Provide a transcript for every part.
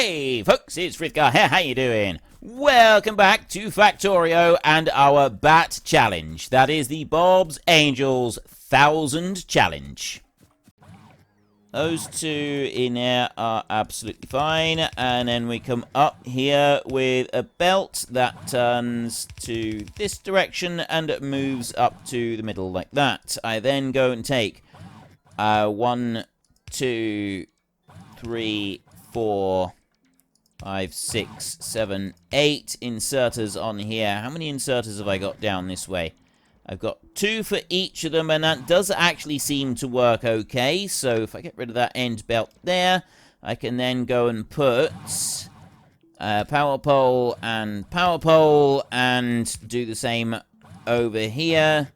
Hey folks, it's Frithgar here, how you doing? Welcome back to Factorio and our Bat Challenge. That is the Bob's Angels 1000 Challenge. Those two in there are absolutely fine, and then we come up here with a belt that turns to this direction and moves up to the middle like that. I then go and take 1, 2, 3, 4, 5, 6, 7, 8 inserters on here. How many inserters have I got down this way? I've got 2 for each of them, and that does actually seem to work okay. So if I get rid of that end belt there, I can then go and put power pole, and do the same over here.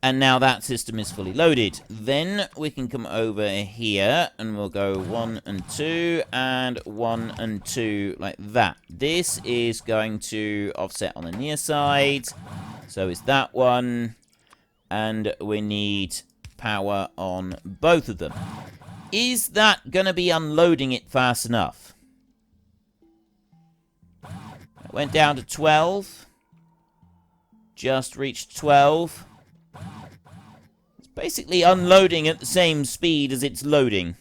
And now that system is fully loaded. Then we can come over here and we'll go 1 and 2 and 1 and 2 like that. This is going to offset on the near side. So it's that one. And we need power on both of them. Is that going to be unloading it fast enough? It went down to 12. Just reached 12. Basically unloading at the same speed as it's loading.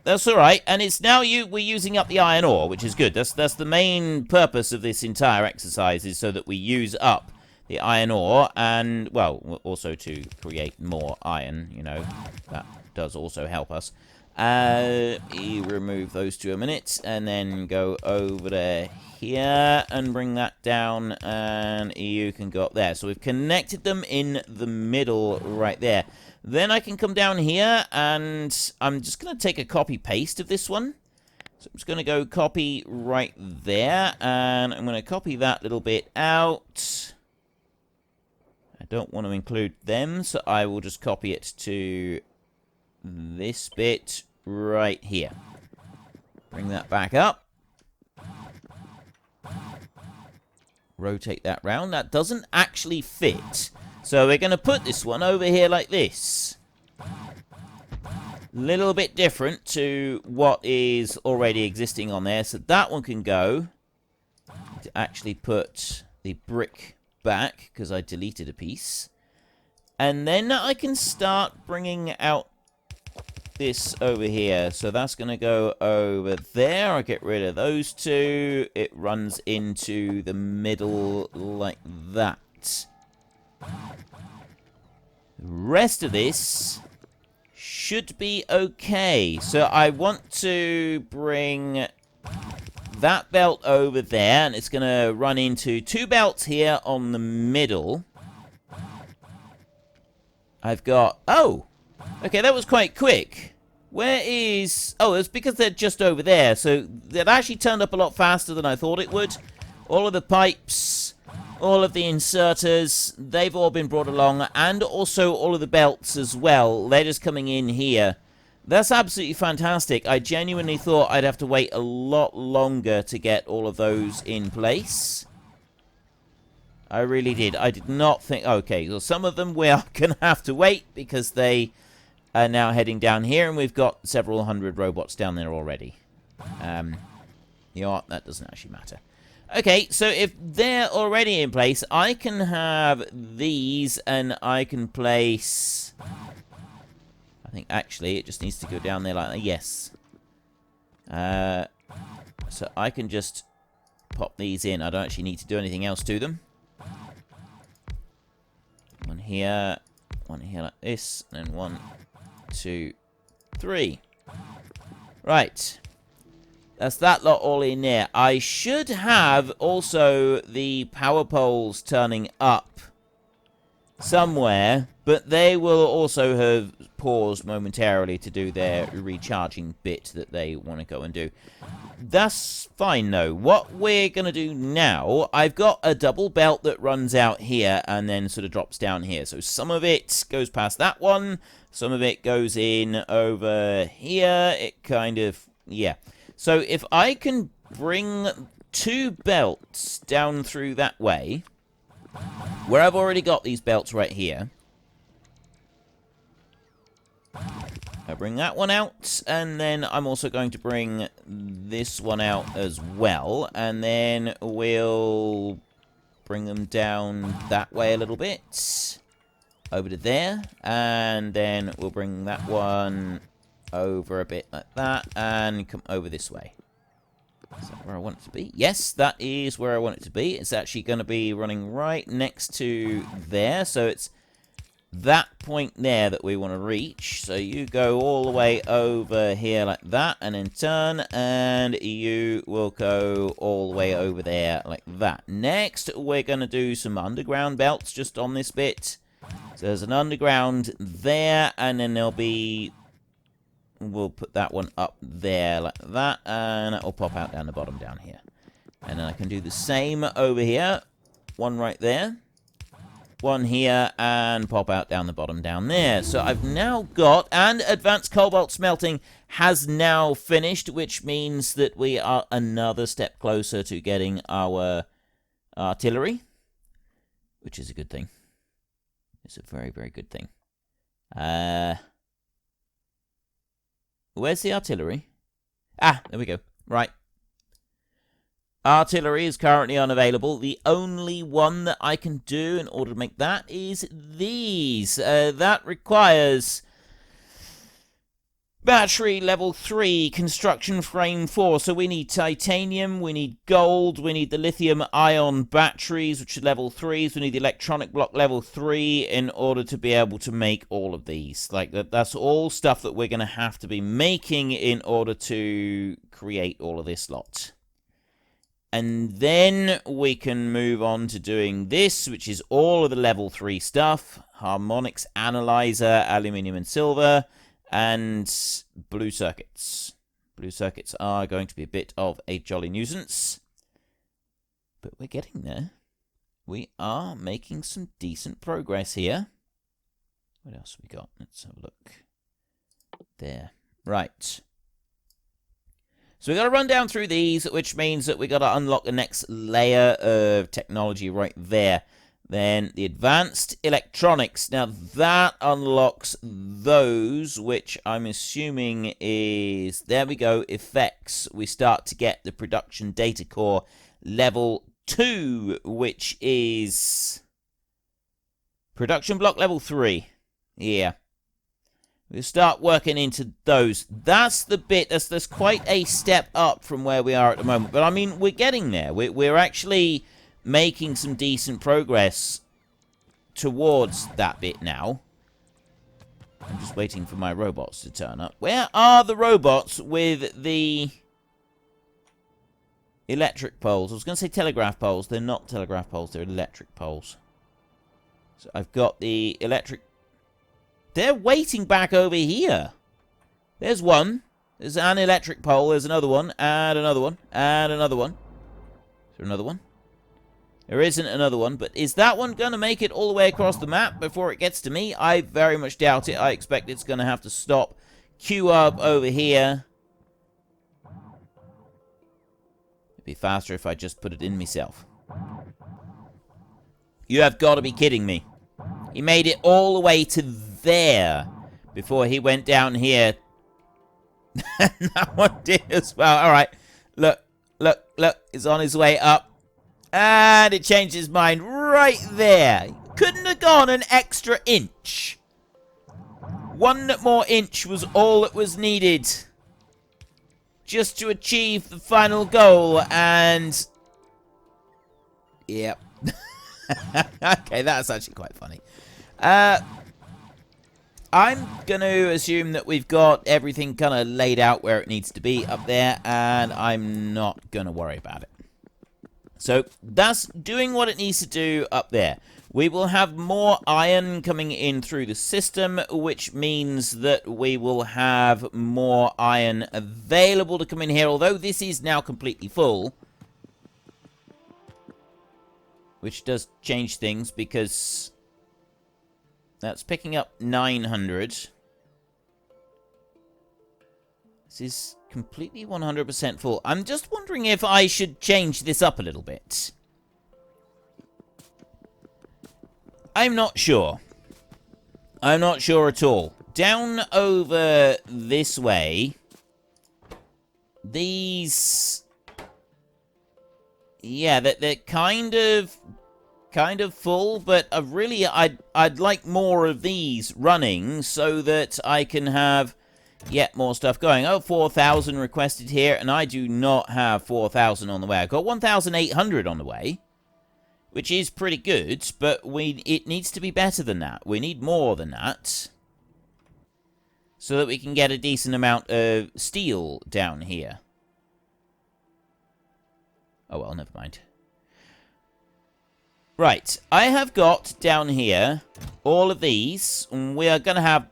That's alright, and it's now we're using up the iron ore, which is good. That's the main purpose of this entire exercise, is so that we use up the iron ore, and, well, also to create more iron, you know. That does also help us. You remove those 2 a minute, and then go over there here, and bring that down, and you can go up there. So we've connected them in the middle right there. Then I can come down here, and I'm just going to take a copy-paste of this one. So I'm just going to go copy right there, and I'm going to copy that little bit out. I don't want to include them, so I will just copy it to this bit right here. Bring that back up. Rotate that round. That doesn't actually fit. So we're going to put this one over here like this. Little bit different to what is already existing on there. So that one can go. To actually put the brick back, because I deleted a piece. And then I can start bringing out this over here. So that's going to go over there. I get rid of those 2. It runs into the middle like that. The rest of this should be okay. So I want to bring that belt over there, and it's going to run into 2 belts here on the middle. I've got... Oh! Okay, that was quite quick. Where is... Oh, it's because they're just over there. So that actually turned up a lot faster than I thought it would. All of the pipes, all of the inserters, they've all been brought along. And also all of the belts as well. They're just coming in here. That's absolutely fantastic. I genuinely thought I'd have to wait a lot longer to get all of those in place. I really did. I did not think... Okay, so some of them we're going to have to wait because they are now heading down here, and we've got several hundred robots down there already. You know what? That doesn't actually matter. Okay, so if they're already in place, I can have these, and I can place... I think actually it just needs to go down there like that. Yes. So I can just pop these in. I don't actually need to do anything else to them. One here like this, and then 1, 2, 3. Right. That's that lot all in there. I should have also the power poles turning up somewhere, but they will also have paused momentarily to do their recharging bit that they want to go and do. That's fine, though. What we're going to do now, I've got a double belt that runs out here and then sort of drops down here. So some of it goes past that one. Some of it goes in over here. It kind of, yeah. So if I can bring 2 belts down through that way, where I've already got these belts right here, I bring that one out, and then I'm also going to bring this one out as well, and then we'll bring them down that way a little bit, over to there, and then we'll bring that one over a bit like that, and come over this way. Is that where I want it to be? Yes, that is where I want it to be. It's actually going to be running right next to there, so it's that point there that we want to reach. So you go all the way over here like that, and then turn, and you will go all the way over there like that. Next, we're going to do some underground belts just on this bit. So there's an underground there, and then there'll be... We'll put that one up there like that, and that will pop out down the bottom down here. And then I can do the same over here. One right there. One here, and pop out down the bottom down there. So I've now got, and advanced cobalt smelting has now finished, which means that we are another step closer to getting our artillery, which is a good thing. It's a very, very good thing. Where's the artillery? Ah, there we go. Right. Artillery is currently unavailable. The only one that I can do in order to make that is these. That requires battery level 3, construction frame 4. So we need titanium, we need gold, we need the lithium ion batteries, which are level 3s. We need the electronic block level 3 in order to be able to make all of these. Like that's all stuff that we're going to have to be making in order to create all of this lot. And then we can move on to doing this, which is all of the level 3 stuff. Harmonics analyzer, aluminium and silver, and blue circuits. Blue circuits are going to be a bit of a jolly nuisance. But we're getting there. We are making some decent progress here. What else have we got? Let's have a look. There. Right. So we've got to run down through these, which means that we've got to unlock the next layer of technology right there. Then the advanced electronics. Now that unlocks those, which I'm assuming is, there we go, effects. We start to get the production data core level 2, which is production block level 3. Yeah. We'll start working into those. That's the bit, that's quite a step up from where we are at the moment. But I mean, we're getting there. We're actually making some decent progress towards that bit now. I'm just waiting for my robots to turn up. Where are the robots with the electric poles? I was going to say telegraph poles. They're not telegraph poles. They're electric poles. So I've got the electric... They're waiting back over here. There's one. There's an electric pole. There's another one. And another one. And another one. Is there another one? There isn't another one, but is that one going to make it all the way across the map before it gets to me? I very much doubt it. I expect it's going to have to stop, queue up over here. It'd be faster if I just put it in myself. You have got to be kidding me. He made it all the way to there before he went down here. That one did as well. All right. Look, look, look. It's on his way up. And it changed his mind right there. Couldn't have gone an extra inch. One more inch was all that was needed just to achieve the final goal. And yep. Okay, that's actually quite funny. I'm going to assume that we've got everything kind of laid out where it needs to be up there, and I'm not going to worry about it. So that's doing what it needs to do up there. We will have more iron coming in through the system, which means that we will have more iron available to come in here, although this is now completely full. Which does change things because that's picking up 900. This is completely 100% full. I'm just wondering if I should change this up a little bit. I'm not sure. I'm not sure at all. down over this way, these... Yeah, they're kind of full, but I'd like more of these running so that I can have yet more stuff going. Oh, 4,000 requested here, and I do not have 4,000 on the way. I've got 1,800 on the way, which is pretty good, but it needs to be better than that. We need more than that so that we can get a decent amount of steel down here. Oh, well, never mind. Right, I have got down here all of these. We are going to have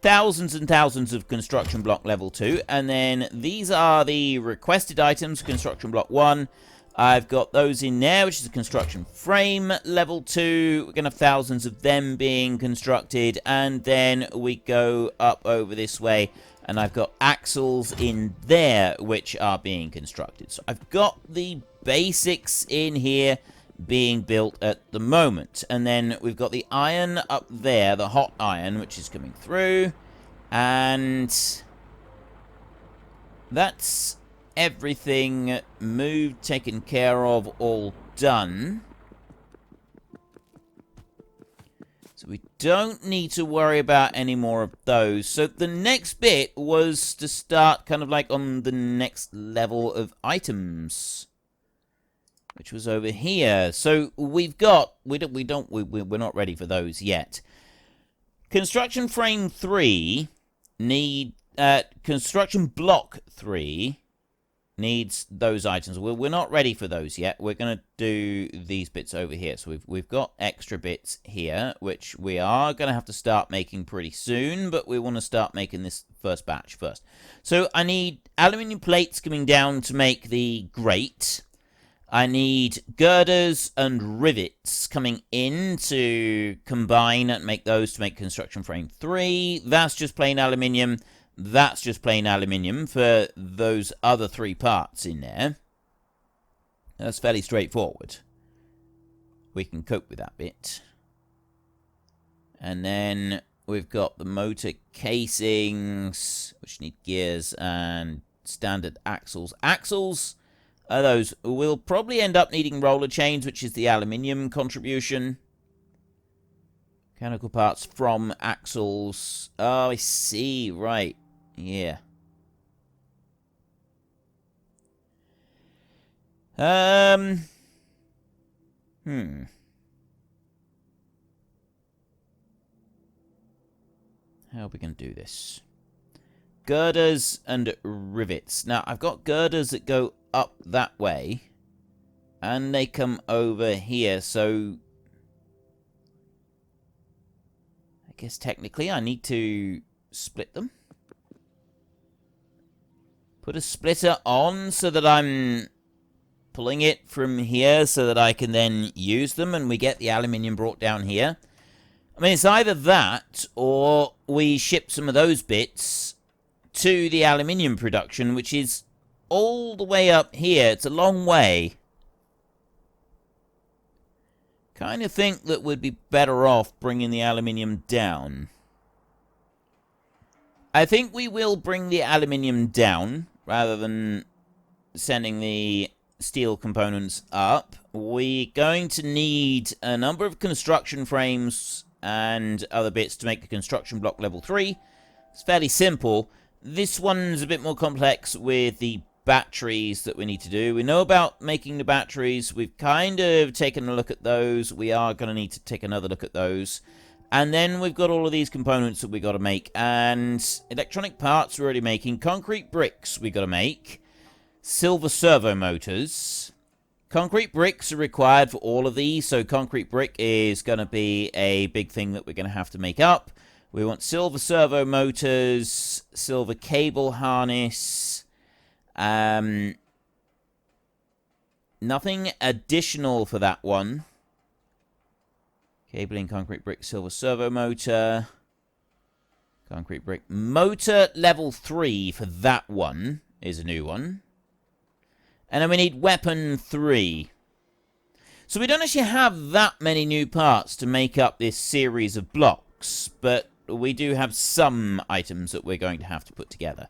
thousands and thousands of construction block level 2. And then these are the requested items, construction block 1. I've got those in there, which is a construction frame level 2. We're going to have thousands of them being constructed. And then we go up over this way. And I've got axles in there, which are being constructed. So I've got the basics in here being built at the moment. And then we've got the iron up there, the hot iron, which is coming through. And that's everything moved, taken care of, all done. So we don't need to worry about any more of those. So the next bit was to start kind of like on the next level of items, which was over here. So we've got, we're not ready for those yet. Construction frame 3 construction block 3 needs those items. We're not ready for those yet. We're going to do these bits over here. So we've got extra bits here, which we are going to have to start making pretty soon, but we want to start making this first batch first. So I need aluminium plates coming down to make the grate. I need girders and rivets coming in to combine and make those to make construction frame 3. That's just plain aluminium. That's just plain aluminium for those other 3 parts in there. That's fairly straightforward. We can cope with that bit. And then we've got the motor casings, which need gears and standard axles. Axles are those. We'll probably end up needing roller chains, which is the aluminium contribution. Mechanical parts from axles. Oh, I see. Right. Yeah. How are we going to do this? Girders and rivets. Now, I've got girders that go up that way. And they come over here, so I guess technically I need to split them. Put a splitter on so that I'm pulling it from here so that I can then use them and we get the aluminium brought down here. I mean, it's either that or we ship some of those bits to the aluminium production, which is all the way up here. It's a long way. Kind of think that we'd be better off bringing the aluminium down. I think we will bring the aluminium down rather than sending the steel components up. We're going to need a number of construction frames and other bits to make the construction block level 3. It's fairly simple. This one's a bit more complex with the batteries that we need to do. We know about making the batteries. We've kind of taken a look at those. We are going to need to take another look at those. And then we've got all of these components that we've got to make. And electronic parts we're already making. Concrete bricks we've got to make. Silver servo motors. Concrete bricks are required for all of these. So concrete brick is going to be a big thing that we're going to have to make up. We want silver servo motors. Silver cable harness. Nothing additional for that one. Cabling, concrete brick, silver servo motor. Concrete brick. Motor level 3 for that one is a new one. And then we need weapon 3. So we don't actually have that many new parts to make up this series of blocks. But we do have some items that we're going to have to put together.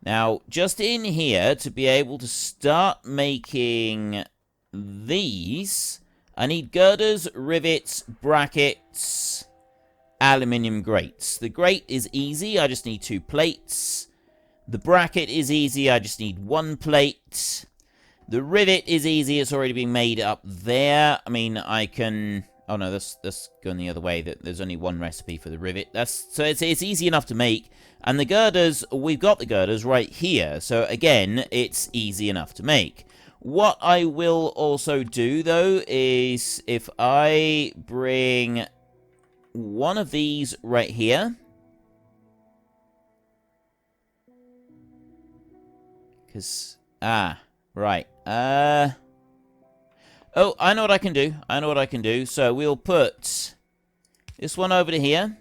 Now, just in here, to be able to start making these, I need girders, rivets, brackets, aluminium grates. The grate is easy, I just need 2 plates. The bracket is easy, I just need 1 plate. The rivet is easy, it's already been made up there. I mean, I can... Oh no, that's going the other way. There's only 1 recipe for the rivet. So it's easy enough to make. And the girders, we've got the girders right here. So again, it's easy enough to make. What I will also do, though, is if I bring one of these right here. Because, right. Oh, I know what I can do. I know what I can do. So we'll put this one over to here.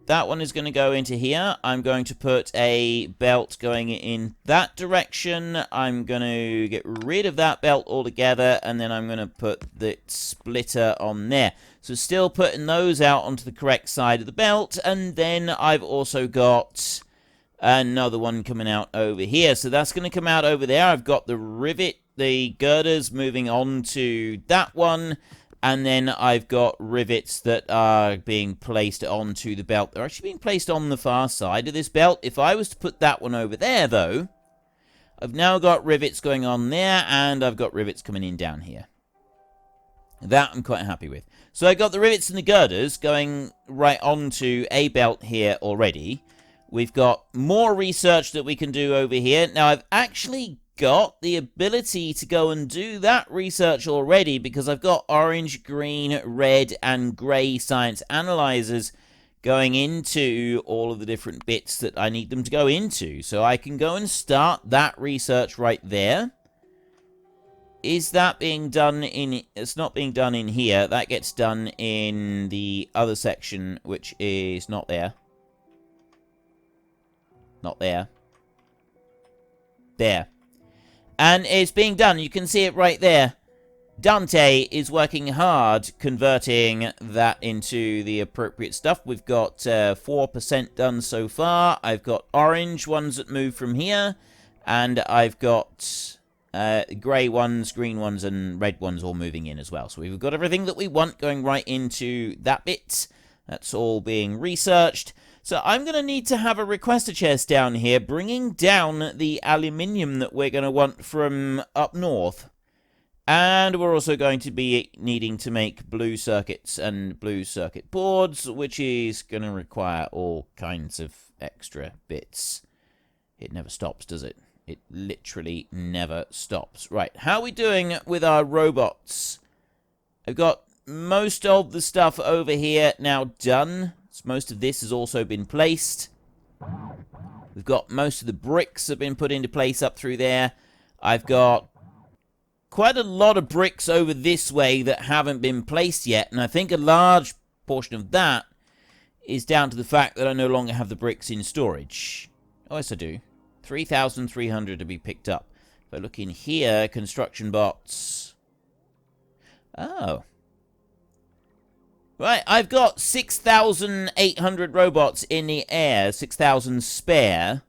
That one is going to go into here. I'm going to put a belt going in that direction. I'm going to get rid of that belt altogether, and then I'm going to put the splitter on there. So still putting those out onto the correct side of the belt, and then I've also got another one coming out over here. So that's going to come out over there. I've got the rivet, the girders moving on to that one. And then I've got rivets that are being placed onto the belt. They're actually being placed on the far side of this belt. If I was to put that one over there, though, I've now got rivets going on there, and I've got rivets coming in down here. That I'm quite happy with. So I got the rivets and the girders going right onto a belt here already. We've got more research that we can do over here. Now, I've actually got the ability to go and do that research already because I've got orange, green, red, and grey science analyzers going into all of the different bits that I need them to go into. So I can go and start that research right there. Is that being done in... It's not being done in here. That gets done in the other section, which is not there. Not there. There. And it's being done. You can see it right there. Dante is working hard converting that into the appropriate stuff. We've got 4% done so far. I've got orange ones that move from here. And I've got grey ones, green ones, and red ones all moving in as well. So we've got everything that we want going right into that bit. That's all being researched. So I'm going to need to have a requester chest down here, bringing down the aluminium that we're going to want from up north. And we're also going to be needing to make blue circuits and blue circuit boards, which is going to require all kinds of extra bits. It never stops, does it? It literally never stops. Right, how are we doing with our robots? I've got most of the stuff over here now done. Most of this has also been placed. We've got most of the bricks have been put into place up through there. I've got quite a lot of bricks over this way that haven't been placed yet. And I think a large portion of that is down to the fact that I no longer have the bricks in storage. Oh, yes, I do. 3,300 to be picked up. If I look in here, construction bots. Oh. Right, I've got 6,800 robots in the air, 6,000 spare,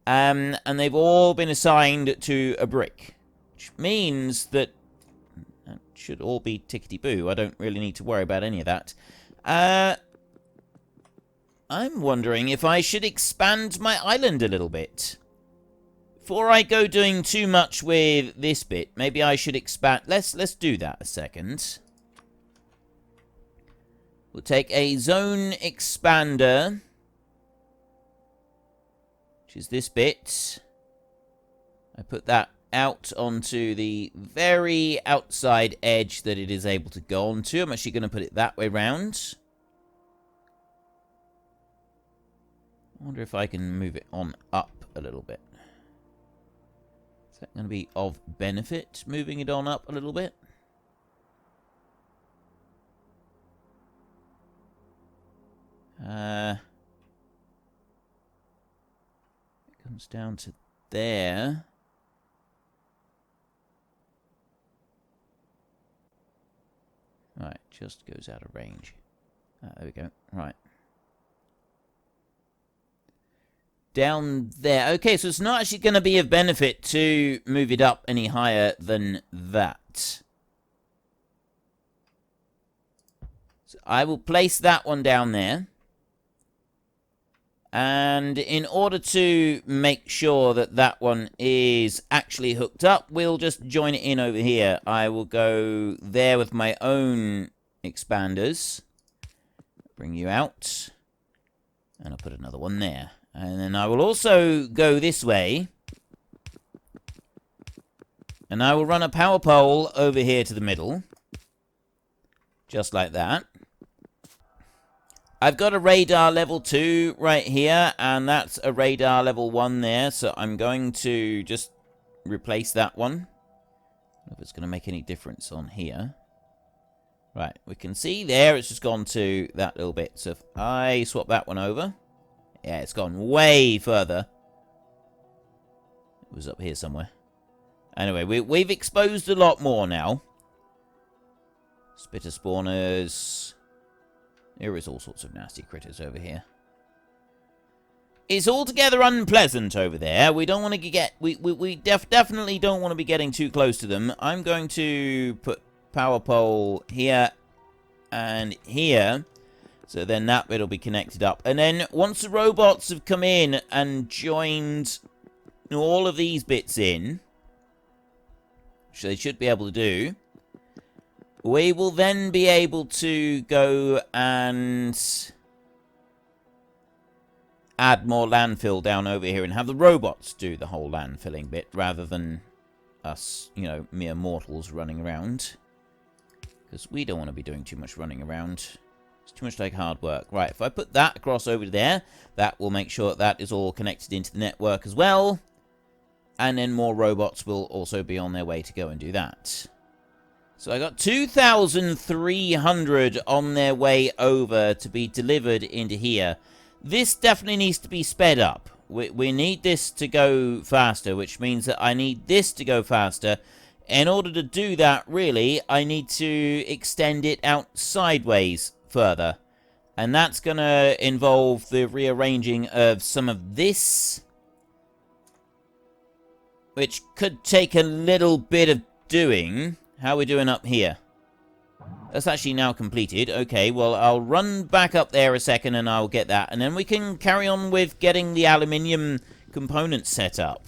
and they've all been assigned to a brick, which means that should all be tickety-boo. I don't really need to worry about any of that. I'm wondering if I should expand my island a little bit. Before I go doing too much with this bit, maybe I should expand... Let's do that a second. We'll take a zone expander, which is this bit. I put that out onto the very outside edge that it is able to go onto. I'm actually going to put it that way round. I wonder if I can move it on up a little bit. Is that going to be of benefit, moving it on up a little bit? It comes down to there. Right, just goes out of range. There we go. Right. Down there. Okay, so it's not actually going to be of benefit to move it up any higher than that. So I will place that one down there. And in order to make sure that that one is actually hooked up, we'll just join it in over here. I will go there with my own expanders. Bring you out. And I'll put another one there. And then I will also go this way. And I will run a power pole over here to the middle. Just like that. I've got a radar level 2 right here, and that's a radar level 1 there, so I'm going to just replace that one. I don't know if it's going to make any difference on here. Right, we can see there it's just gone to that little bit, so if I swap that one over, yeah, it's gone way further. It was up here somewhere. Anyway, we've exposed a lot more now. Spitter spawners... There is all sorts of nasty critters over here. It's altogether unpleasant over there. We don't want to get... We definitely don't want to be getting too close to them. I'm going to put power pole here and here. So then that bit will be connected up. And then once the robots have come in and joined all of these bits in, which they should be able to do... We will then be able to go and add more landfill down over here and have the robots do the whole landfilling bit rather than us, you know, mere mortals running around. Because we don't want to be doing too much running around. It's too much like hard work. Right, if I put that across over to there, that will make sure that is all connected into the network as well. And then more robots will also be on their way to go and do that. So I got 2,300 on their way over to be delivered into here. This definitely needs to be sped up. We need this to go faster, which means that I need this to go faster. In order to do that, really, I need to extend it out sideways further. And that's going to involve the rearranging of some of this, which could take a little bit of doing. How are we doing up here? That's actually now completed. Okay, well, I'll run back up there a second and I'll get that. And then we can carry on with getting the aluminium components set up.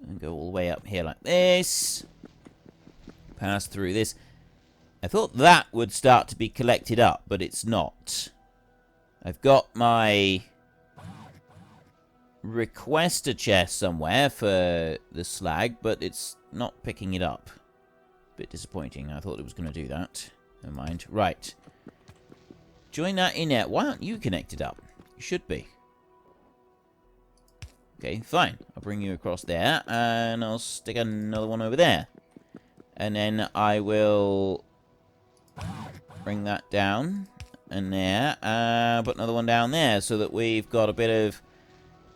And go all the way up here like this. Pass through this. I thought that would start to be collected up, but it's not. I've got my requester chest somewhere for the slag, but it's not picking it up. Bit disappointing. I thought it was going to do that. Never mind. Right. Join that in there. Why aren't you connected up? You should be. Okay, fine. I'll bring you across there, and I'll stick another one over there. And then I will bring that down, and there, put another one down there, so that we've got a bit of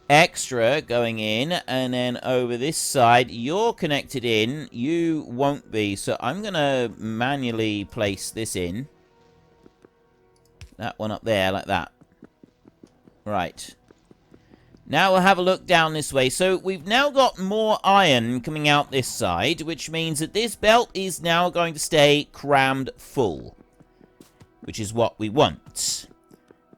extra going in, and then over this side, you're connected in, you won't be, so I'm going to manually place this in. That one up there, like that. Right. Now we'll have a look down this way. So we've now got more iron coming out this side, which means that this belt is now going to stay crammed full, which is what we want.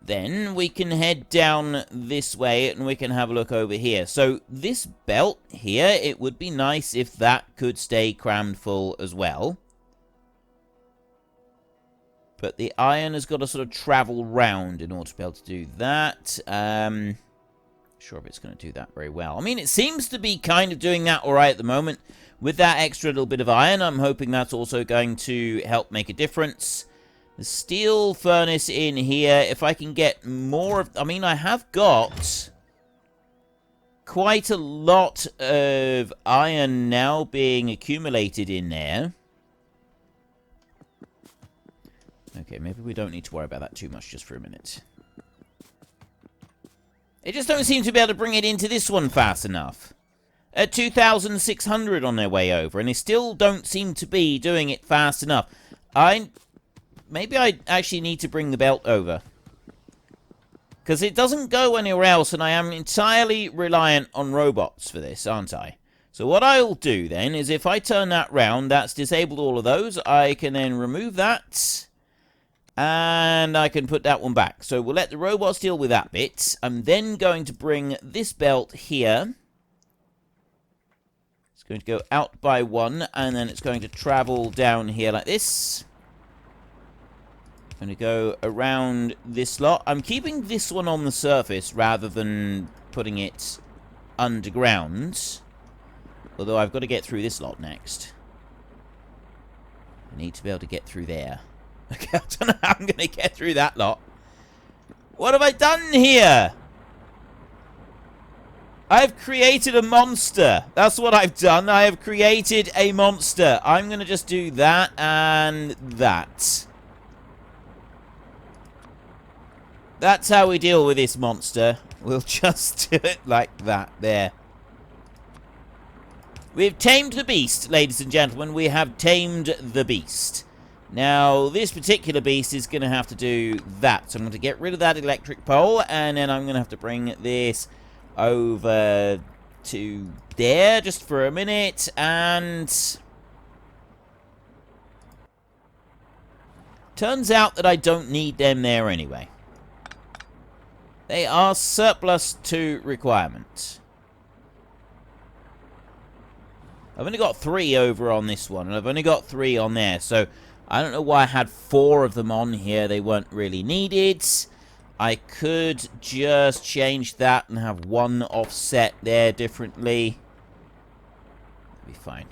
Then we can head down this way and we can have a look over here. So this belt here, it would be nice if that could stay crammed full as well. But the iron has got to sort of travel round in order to be able to do that. Sure if it's going to do that very well. I mean, it seems to be kind of doing that all right at the moment. With that extra little bit of iron, I'm hoping that's also going to help make a difference. The steel furnace in here, if I can get more of... I mean, I have got quite a lot of iron now being accumulated in there. Okay, maybe we don't need to worry about that too much just for a minute. They just don't seem to be able to bring it into this one fast enough. At 2,600 on their way over, and they still don't seem to be doing it fast enough. I maybe I actually need to bring the belt over. Because it doesn't go anywhere else, and I am entirely reliant on robots for this, aren't I? So what I'll do then is if I turn that round, that's disabled all of those. I can then remove that. And I can put that one back. So we'll let the robots deal with that bit. I'm then going to bring this belt here. It's going to go out by one, and then it's going to travel down here like this. I'm going to go around this lot. I'm keeping this one on the surface rather than putting it underground. Although I've got to get through this lot next. I need to be able to get through there. Okay, I don't know how I'm going to get through that lot. What have I done here? I've created a monster. That's what I've done. I have created a monster. I'm going to just do that and that. That's how we deal with this monster. We'll just do it like that. There. We've tamed the beast, ladies and gentlemen. We have tamed the beast. Now, this particular beast is going to have to do that. So I'm going to get rid of that electric pole, and then I'm going to have to bring this over to there just for a minute, and turns out that I don't need them there anyway. They are surplus to requirement. I've only got 3 over on this one, and I've only got 3 on there, so I don't know why I had 4 of them on here. They weren't really needed. I could just change that and have 1 offset there differently. That'd be fine.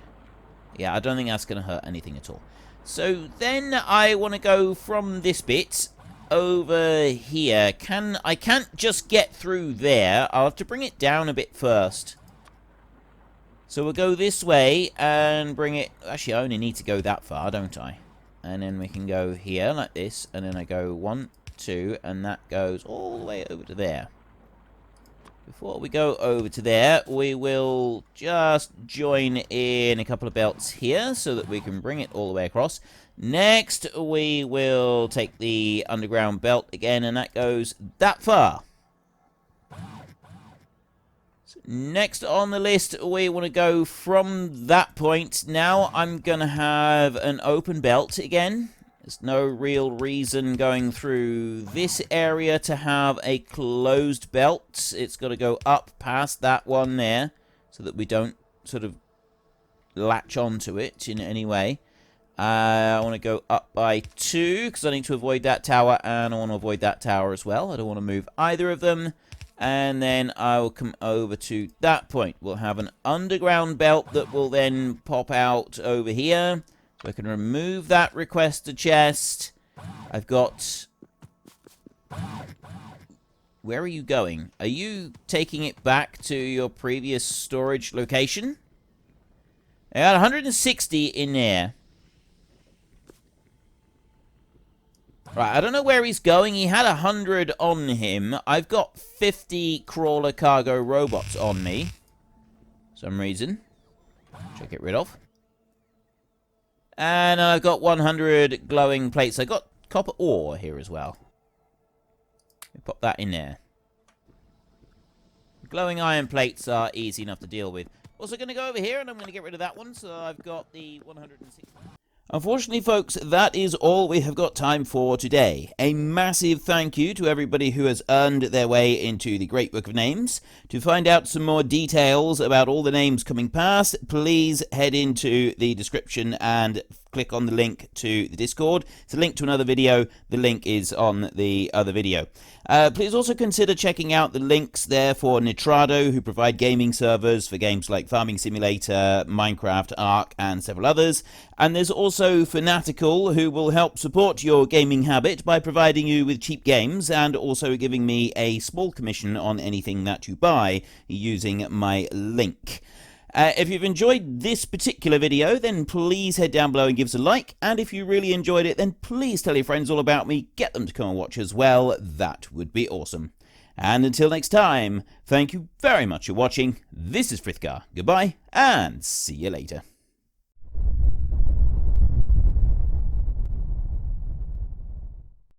Yeah, I don't think that's going to hurt anything at all. So then I want to go from this bit over here. I can't just get through there. I'll have to bring it down a bit first. So we'll go this way and bring it... Actually, I only need to go that far, don't I? And then we can go here like this, and then I go 1, 2, and that goes all the way over to there. Before we go over to there, we will just join in a couple of belts here so that we can bring it all the way across. Next, we will take the underground belt again, and that goes that far. So next on the list, we want to go from that point. Now I'm going to have an open belt again. There's no real reason going through this area to have a closed belt. It's got to go up past that one there so that we don't sort of latch onto it in any way. I want to go up by 2 because I need to avoid that tower, and I want to avoid that tower as well. I don't want to move either of them. And then I will come over to that point. We'll have an underground belt that will then pop out over here. So I can remove that requester chest. I've got... Where are you going? Are you taking it back to your previous storage location? I got 160 in there. Right, I don't know where he's going. He had 100 on him. I've got 50 crawler cargo robots on me. For some reason. Which I'll get rid of. And I've got 100 glowing plates. I got copper ore here as well. Pop that in there. Glowing iron plates are easy enough to deal with. Also going to go over here, and I'm going to get rid of that one. So I've got the 160... Unfortunately, folks, that is all we have got time for today. A massive thank you to everybody who has earned their way into the Great Book of Names. To find out some more details about all the names coming past, please head into the description and click on the link to the Discord. It's a link to another video. The link is on the other video. Please also consider checking out the links there for Nitrado, who provide gaming servers for games like Farming Simulator, Minecraft, Ark, and several others. And there's also Fanatical, who will help support your gaming habit by providing you with cheap games and also giving me a small commission on anything that you buy using my link. If you've enjoyed this particular video, then please head down below and give us a like. And if you really enjoyed it, then please tell your friends all about me. Get them to come and watch as well. That would be awesome. And until next time, thank you very much for watching. This is Frithgar. Goodbye, and see you later.